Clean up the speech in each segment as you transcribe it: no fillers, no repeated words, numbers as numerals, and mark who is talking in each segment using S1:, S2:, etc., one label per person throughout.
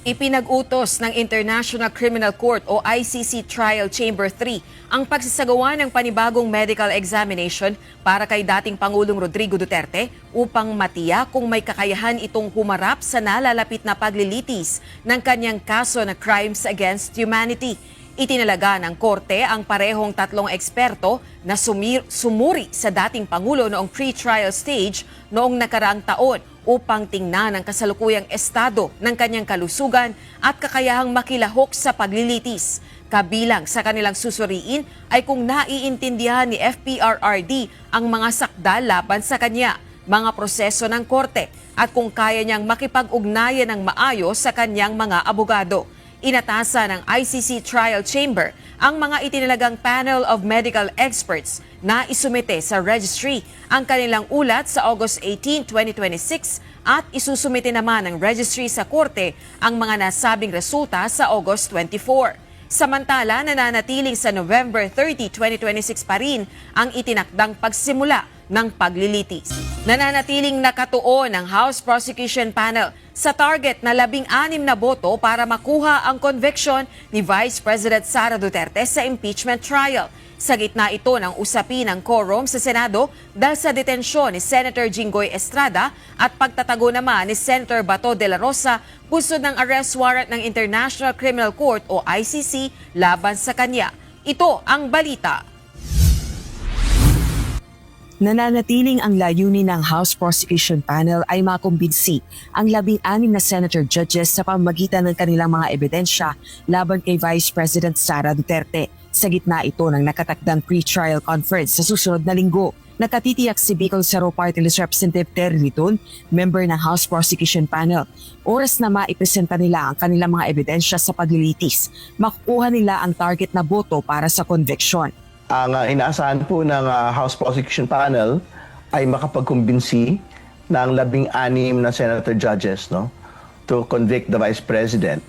S1: Ipinag-utos ng International Criminal Court o ICC Trial Chamber 3 ang pagsasagawa ng panibagong medical examination para kay dating Pangulong Rodrigo Duterte upang matiyak kung may kakayahan itong humarap sa nalalapit na paglilitis ng kanyang kaso na crimes against humanity. Itinalaga ng korte ang parehong tatlong eksperto na sumuri sa dating Pangulo noong pre-trial stage noong nakaraang taon upang tingnan ang kasalukuyang estado ng kanyang kalusugan at kakayahang makilahok sa paglilitis. Kabilang sa kanilang susuriin ay kung naiintindihan ni FPRRD ang mga sakdal laban sa kanya, mga proseso ng korte at kung kaya niyang makipag-ugnayan ng maayos sa kanyang mga abogado. Inatasan ng ICC Trial Chamber ang mga itinalagang panel of medical experts na isumite sa registry ang kanilang ulat sa August 18, 2026 at isusumite naman ng registry sa korte ang mga nasabing resulta sa August 24. Samantala, nananatiling sa November 30, 2026 pa rin ang itinakdang pagsimula ng paglilitis. Nananatiling nakatuon ang House Prosecution Panel sa target na 16 na boto para makuha ang conviction ni Vice President Sara Duterte sa impeachment trial. Sa gitna ito ng usapin ng quorum sa Senado dahil sa detensyon ni Senator Jinggoy Estrada at pagtatago naman ni Senator Bato de la Rosa pusod ng arrest warrant ng International Criminal Court o ICC laban sa kanya. Ito ang balita.
S2: Nananatiling ang layunin ng House Prosecution Panel ay makumbinsi ang 16 na senator judges sa pamamagitan ng kanilang mga ebidensya laban kay Vice President Sara Duterte. Sa gitna ito ng nakatakdang pre-trial conference sa susunod na linggo. Nakatitiyak si Bicol Saro Party List Representative Terry Liton, member ng House Prosecution Panel. Oras na maipresenta nila ang kanilang mga ebidensya sa paglilitis. Makukuha nila ang target na boto para sa conviction.
S3: Ang inaasahan po ng House Prosecution Panel ay makapagkumbinsi ng 16 na senator judges, no, to convict the Vice President.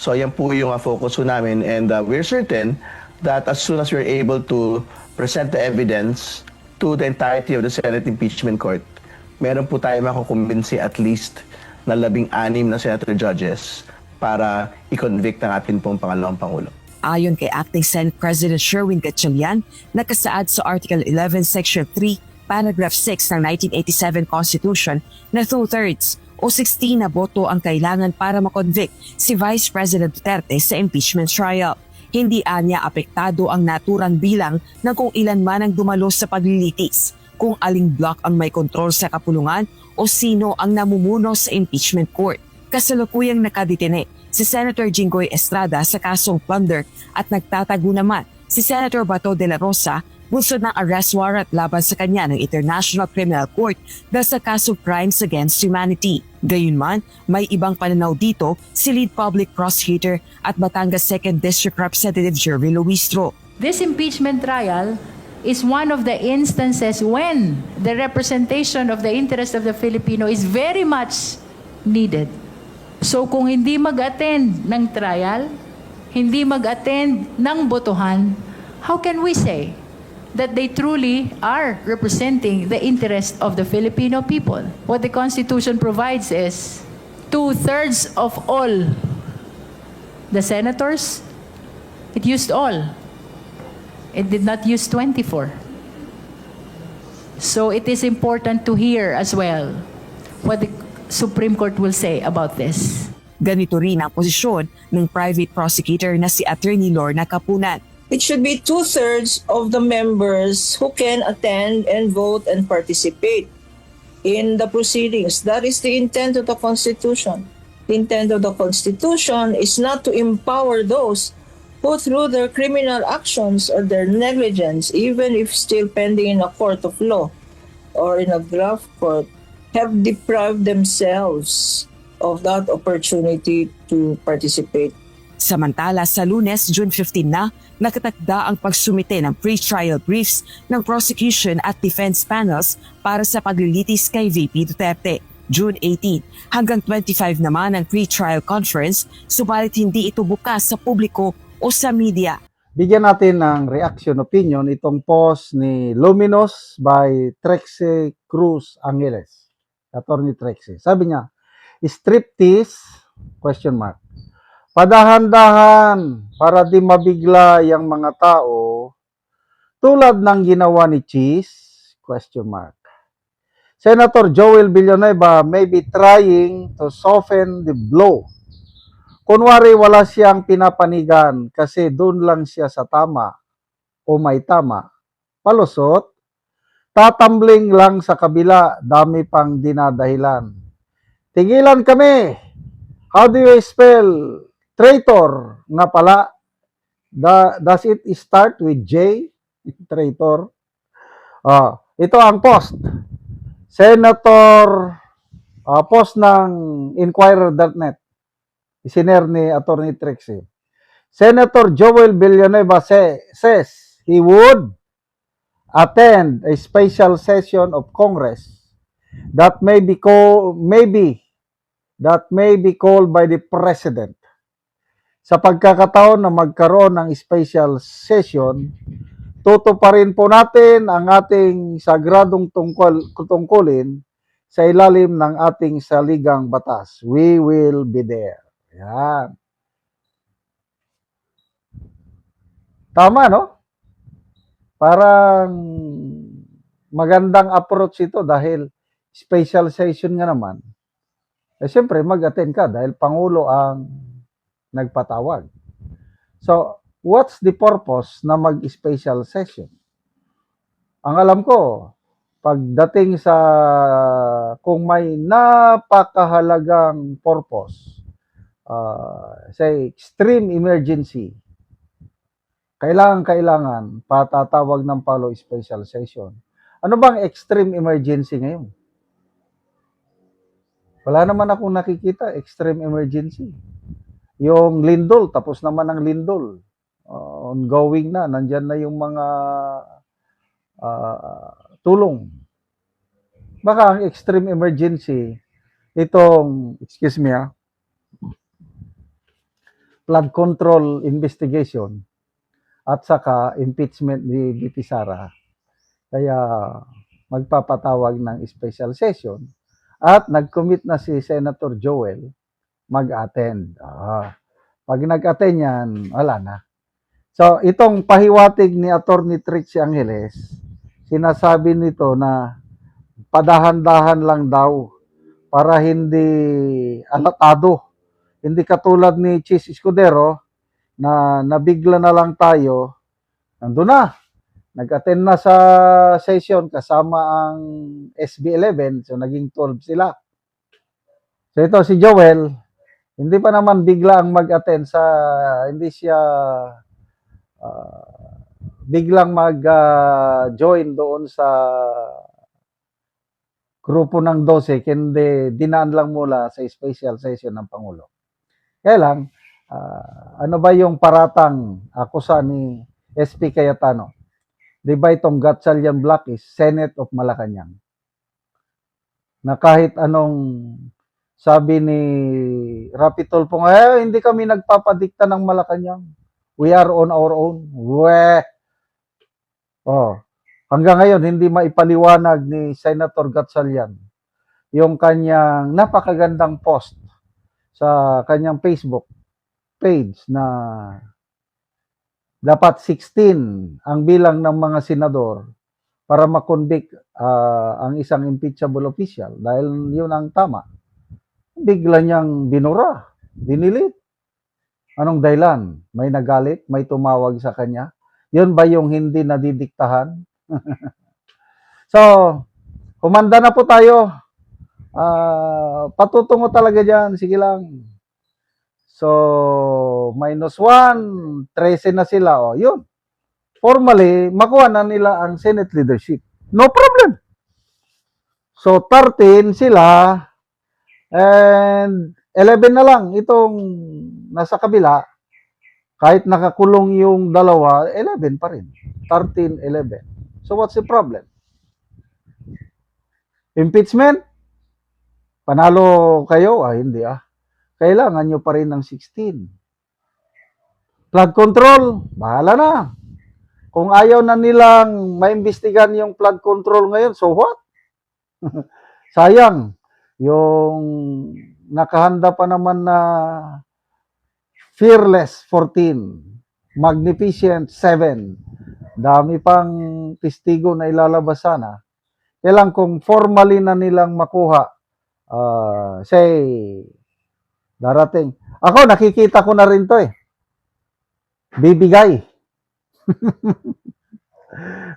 S3: So yan po yung focus po namin, and we're certain that as soon as we're able to present the evidence to the entirety of the Senate Impeachment Court, meron po tayo makukumbinsi at least na 16 na senator judges para i-convict ng ating pong pangalawang Pangulo.
S2: Ayon kay Acting Senate President Sherwin Gatchalian, nakasaad sa Article 11, Section 3, Paragraph 6 ng 1987 Constitution na 2/3 o 16 na boto ang kailangan para makonvict si Vice President Duterte sa impeachment trial. Hindi anya apektado ang naturang bilang ng kung ilan man ang dumalo sa paglilitis, kung aling block ang may kontrol sa kapulungan o sino ang namumuno sa impeachment court. Kasalukuyang nakadetine si Senator Jinggoy Estrada sa kasong plunder at nagtatago naman si Senator Bato de la Rosa bunsod ng arrest warrant laban sa kanya ng International Criminal Court dahil sa kasong crimes against humanity. Gayunman, may ibang pananaw dito si Lead Public Prosecutor at Batangas 2nd District Representative Jerry Luistro.
S4: This impeachment trial is one of the instances when the representation of the interest of the Filipino is very much needed. So kung hindi mag-attend ng trial, hindi mag-attend ng botohan, how can we say that they truly are representing the interest of the Filipino people? What the Constitution provides is 2/3 of all the senators. It used all. It did not use 24. So it is important to hear as well what the Supreme Court will say about this.
S2: Ganito rin ang posisyon ng private prosecutor na si Attorney Lorna Capunan.
S5: It should be 2/3 of the members who can attend and vote and participate in the proceedings. That is the intent of the Constitution. The intent of the Constitution is not to empower those who through their criminal actions or their negligence, even if still pending in a court of law or in a draft court, have deprived themselves of that opportunity to participate.
S2: Samantala sa Lunes, June 15 na, nakatakda ang pagsumite ng pre-trial briefs ng prosecution at defense panels para sa paglilitis kay VP Duterte. June 18 hanggang 25 naman ang pre-trial conference, subalit hindi ito bukas sa publiko o sa media.
S6: Bigyan natin ng reaction opinion itong post ni Luminous by Trexie Cruz Angeles. Attorney Trexie. Sabi niya, striptease, question mark. Padahan-dahan para di mabigla yung mga tao tulad ng ginawa ni Cheese? Question mark. Senator Joel Villanueva may be trying to soften the blow. Kunwari wala siyang pinapanigan kasi doon lang siya sa tama o may tama. Palusot, tatambling lang sa kabila, dami pang dinadahilan. Tigilan kami! How do you spell traitor? Nga pala, does it start with J? Traitor. Ito ang post. Senator, post ng Inquirer.net. Isiner ni Atty. Trixie. Senator Joel Villanueva says he would attend a special session of Congress that may be called by the President. Sa pagkakataon na magkaroon ng special session, tutuparin po natin ang ating sagradong tungkulin sa ilalim ng ating saligang batas. We will be there. Yan. Tama, no? Parang magandang approach ito dahil special session nga naman. Siyempre, mag-attend ka dahil Pangulo ang nagpatawag. So, what's the purpose na mag-special session? Ang alam ko, pagdating sa kung may napakahalagang purpose, say extreme emergency, kailangan patatawag ng Pangulo special session. Ano bang extreme emergency ngayon? Wala naman akong nakikita extreme emergency. Yung lindol, tapos naman ang lindol. Ongoing na, nandyan na yung mga tulong. Baka ang extreme emergency, itong, excuse me flood control investigation at saka impeachment ni VP Sara. Kaya magpapatawag ng special session at nag-commit na si Senator Joel mag-attend. Pag nag-attend yan, wala na. So, itong pahiwatig ni Atty. Trixie Angeles, sinasabi nito na padahan-dahan lang daw para hindi alatado. Hindi katulad ni Chis Escudero na nabigla na lang tayo, nandun na. Nag-attend na sa session kasama ang SB11, so naging 12 sila. So ito si Joel, hindi pa naman bigla ang mag-attend sa, hindi siya biglang mag-join doon sa grupo ng 12, kundi dinaan lang mula sa special session ng Pangulo. Kaya lang, ano ba yung paratang akusa ni SP Cayetano? Di ba itong Gatchalian Black is Senate of Malacanang? Na kahit anong sabi ni Rapi Tulfo, hindi kami nagpapadikta ng Malacanang. We are on our own. Hanggang ngayon, hindi maipaliwanag ni Senator Gatchalian yung kanyang napakagandang post sa kanyang Facebook page na dapat 16 ang bilang ng mga senador para makonvict ang isang impeachable official dahil yun ang tama. Bigla niyang binura, dinilit. Anong dahilan? May nagalit? May tumawag sa kanya? Yun ba yung hindi nadidiktahan? So, humanda na po tayo. Patutungo talaga dyan. Sige lang. So, -1, 13 na sila. Yun. Formally, makuha na nila ang Senate leadership. No problem. So, 13 sila and 11 na lang itong nasa kabila. Kahit nakakulong yung dalawa, 11 pa rin. 13, 11. So, what's the problem? Impeachment? Panalo kayo? Hindi Kailangan nyo pa rin ng 16. Flood control? Bahala na. Kung ayaw na nilang maimbestigan yung flood control ngayon, so what? Sayang. Yung nakahanda pa naman na Fearless 14, Magnificent 7. Dami pang testigo na ilalabas sana. Kailang kung formally na nilang makuha, say, darating. Ako, nakikita ko na rin to eh. Bibigay.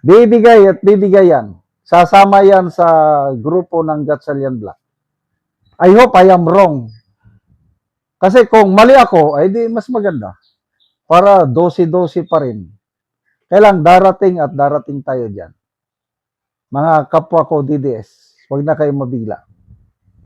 S6: Bibigay at bibigayan. Sasama yan sa grupo ng Gatchalian Black. I hope I am wrong. Kasi kung mali ako, ay di mas maganda. Para 12-12 pa rin. Kailang darating at darating tayo dyan. Mga kapwa ko DDS, huwag na kayo mabigla.